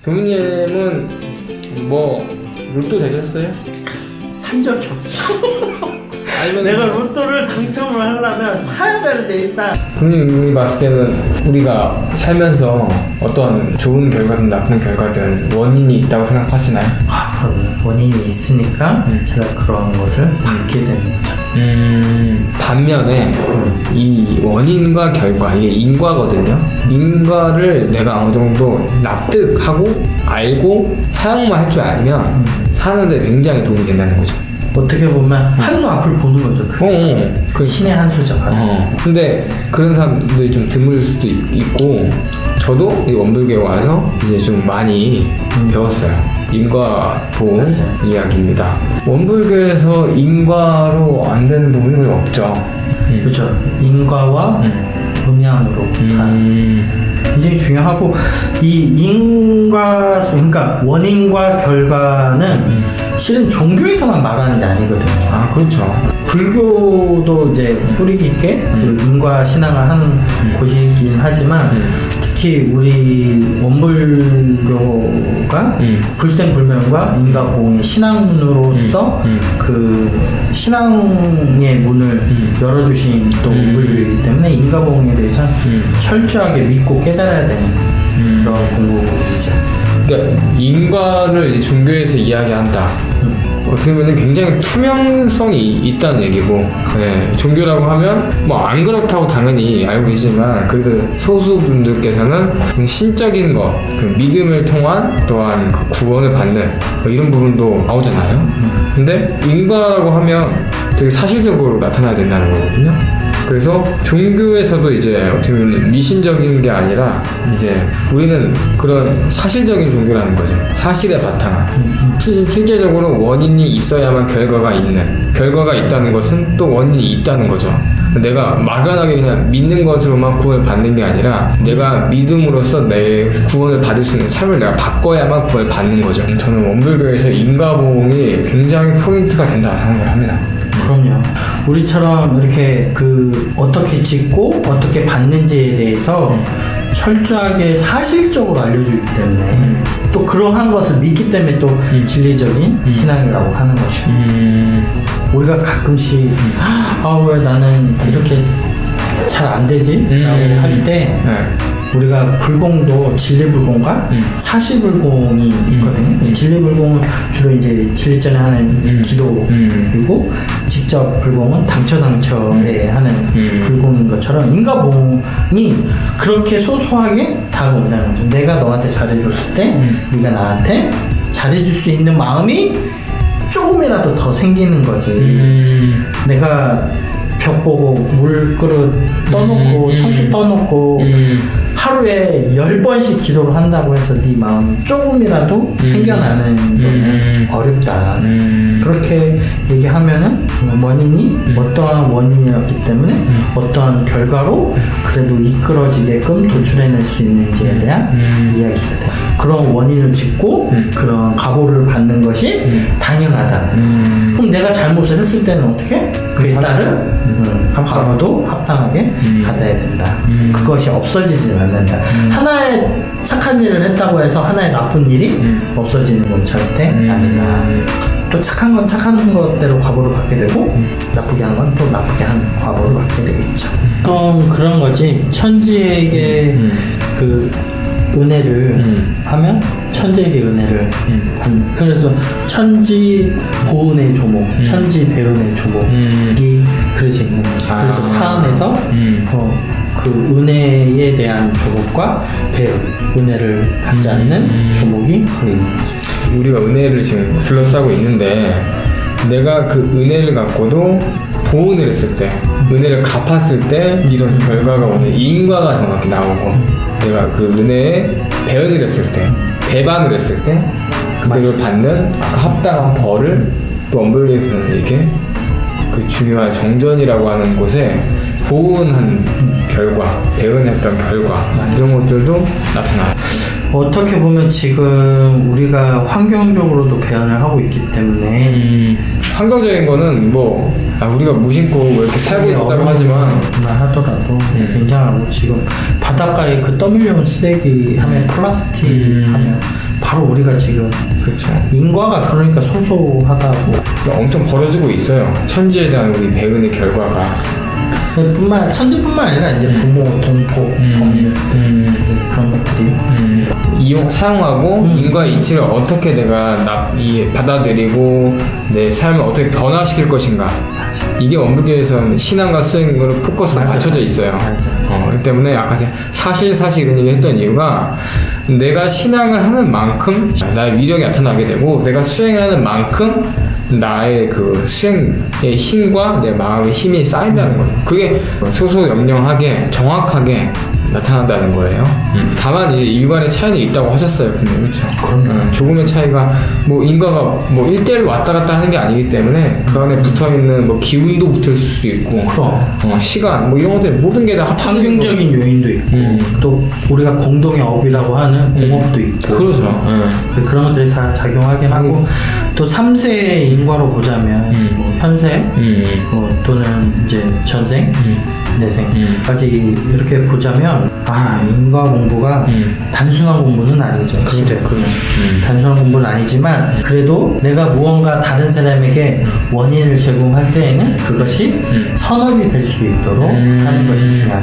교무님은 뭐 로또 되셨어요? 산 적이 없어. 아니면 내가 로또를 당첨을 하려면 사야 되는데 일단 교무님이 봤을 때는 우리가 살면서 어떤 좋은 결과든 나쁜 결과든 원인이 있다고 생각하시나요? 그럼 원인이 있으니까 제가 그런 것을 받게 되는 거죠. 반면에 이 원인과 결과, 이게 인과거든요. 인과를 내가 어느 정도 납득하고 알고 사용만 할 줄 알면 사는데 굉장히 도움이 된다는 거죠. 어떻게 보면 한 수 앞을 보는 거죠. 그게 신의 한 수죠. 근데 그런 사람들이 좀 드물 수도 있고, 저도 이 원불교에 와서 이제 좀 많이 배웠어요. 인과 보험 이야기입니다. 원불교에서 인과로 안 되는 부분이 거의 없죠. 그렇죠. 인과와 음양으로 다 굉장히 중요하고, 이 인과수, 그러니까 원인과 결과는 실은 종교에서만 말하는 게 아니거든요. 아, 그렇죠. 불교도 이제 뿌리 깊게 그 인과 신앙을 하는 곳이긴 하지만 특히 우리 원불교가 불생불멸과 인과보응의 신앙문으로서 그 신앙의 문을 열어주신 또 원불교이기 때문에 인과보응에 대해서 철저하게 믿고 깨달아야 되는 그런 공부이죠. 그러니까 인과를 이제 종교에서 이야기한다. 어떻게 보면 굉장히 투명성이 있다는 얘기고, 네, 종교라고 하면 뭐 안 그렇다고 당연히 알고 계시지만 그래도 소수분들께서는 신적인 것, 그 믿음을 통한 또한 그 구원을 받는 뭐 이런 부분도 나오잖아요. 근데 인과라고 하면 되게 사실적으로 나타나야 된다는 거거든요. 그래서 종교에서도 이제 어떻게 보면 미신적인 게 아니라 이제 우리는 그런 사실적인 종교라는 거죠. 사실에 바탕한. 실제적으로 원인이 있어야만 결과가 있는. 결과가 있다는 것은 또 원인이 있다는 거죠. 내가 막연하게 그냥 믿는 것으로만 구원을 받는 게 아니라 내가 믿음으로써 내 구원을 받을 수 있는 삶을 내가 바꿔야만 구원을 받는 거죠. 저는 원불교에서 인과보응이 굉장히 포인트가 된다고 생각을 합니다. 그럼요. 우리처럼 이렇게 그 어떻게 짓고 어떻게 받는지에 대해서 철저하게 사실적으로 알려주기 때문에 또 그러한 것을 믿기 때문에 또 진리적인 신앙이라고 하는 것이고, 우리가 가끔씩 왜 나는 이렇게 잘 안 되지? 라고 할 때 우리가 불공도 진리불공과 사실불공이 있거든요. 진리불공은 주로 이제 진리전에 하는 기도이고, 직접 불공은 당처에 하는 불공인 것처럼 인과보응이 그렇게 소소하게 다가온다는 거죠. 내가 너한테 잘해줬을 때 네가 나한테 잘해줄 수 있는 마음이 조금이라도 더 생기는 거지. 내가 벽 보고 물그릇 떠놓고 청수 떠놓고 하루에 10번씩 기도를 한다고 해서 네 마음이 조금이라도 생겨나는 거는 어렵다. 그렇게 얘기하면은 원인이 어떠한 원인이었기 때문에 어떠한 결과로 그래도 이끌어지게끔 도출해낼 수 있는지에 대한 이야기가 돼. 그런 원인을 짚고 그런 각오를 받는 것이 당연하다. 그럼 내가 잘못을 했을 때는 어떻게? 그에 따른 각오도 합당하게 받아야 된다. 그것이 없어지지 않는다. 하나의 착한 일을 했다고 해서 하나의 나쁜 일이 없어지는 건 절대 아니다. 또 착한 건 착한 것대로 과보를 받게 되고 나쁘게 한 건 또 나쁘게 한 과보를 받게 되겠죠. 그런 거지. 천지에게 그 은혜를 하면 천지에게 은혜를 받는. 그래서 천지 보은의 조목, 천지 배은의 조목이 그려져 있는 거죠. 그래서 사음에서 그 은혜에 대한 조목과 배은, 은혜를 갖지 않는 조목이 거기 있는 거죠. 우리가 은혜를 지금 둘러싸고 있는데, 내가 그 은혜를 갖고도 보은을 했을 때, 은혜를 갚았을 때 이런 결과가 오는 인과가 정확히 나오고, 내가 그 은혜에 배은을 했을 때, 배반을 했을 때 그대로 받는 합당한 벌을 또 원불교에서는 이렇게 그 중요한 정전이라고 하는 곳에 보은한 결과, 배은했던 결과 이런 것들도 나타나요. 어떻게 보면 지금 우리가 환경적으로도 배연을 하고 있기 때문에 환경적인 거는 뭐 우리가 무심코 뭐 이렇게 살고 있다고 하지만 하더라도 굉장하고, 지금 바닷가에 그 떠밀려온 쓰레기 하면 플라스틱 하면 바로 우리가 지금 그렇죠. 인과가 그러니까 소소하다고. 엄청 벌어지고 있어요. 천지에 대한 우리 배운의 결과가. 천재뿐만 아니라 이제 부모, 동포, 법률 그런 것들이 사용하고 인과 이치를 어떻게 내가 받아들이고 내 삶을 어떻게 변화시킬 것인가. 이게 원불교에서는 신앙과 수행으로 포커스가 맞춰져 있어요. 그렇기 때문에 아까 사실 이런 얘기 했던 이유가 내가 신앙을 하는 만큼 나의 위력이 나타나게 되고 내가 수행을 하는 만큼 나의 그 수행의 힘과 내 마음의 힘이 쌓인다는 거예요. 그게 소소영령하게 정확하게 나타난다는 거예요. 다만 이제 일관의 차이는 있다고 하셨어요. 근데 그렇죠. 조금의 차이가 뭐 인과가 뭐 1대1로 왔다 갔다 하는 게 아니기 때문에 그 안에 붙어 있는 뭐 기운도 붙을 수 있고, 시간 뭐 이런 것들 모든 게 다 환경적인 요인도 있고, 또 우리가 공동의 업이라고 하는 공업도 있고, 그렇죠. 그런 것들이 다 작용하긴 하고, 또 3세의 인과로 보자면 뭐 현세, 뭐 또는 이제 전생, 내생까지 이렇게 보자면 인과 공부가 단순한 공부는 아니죠. 그렇죠. 단순한 공부는 아니지만 그래도 내가 무언가 다른 사람에게 원인을 제공할 때에는 그것이 선업이 될 수 있도록 하는 것이 중요하다.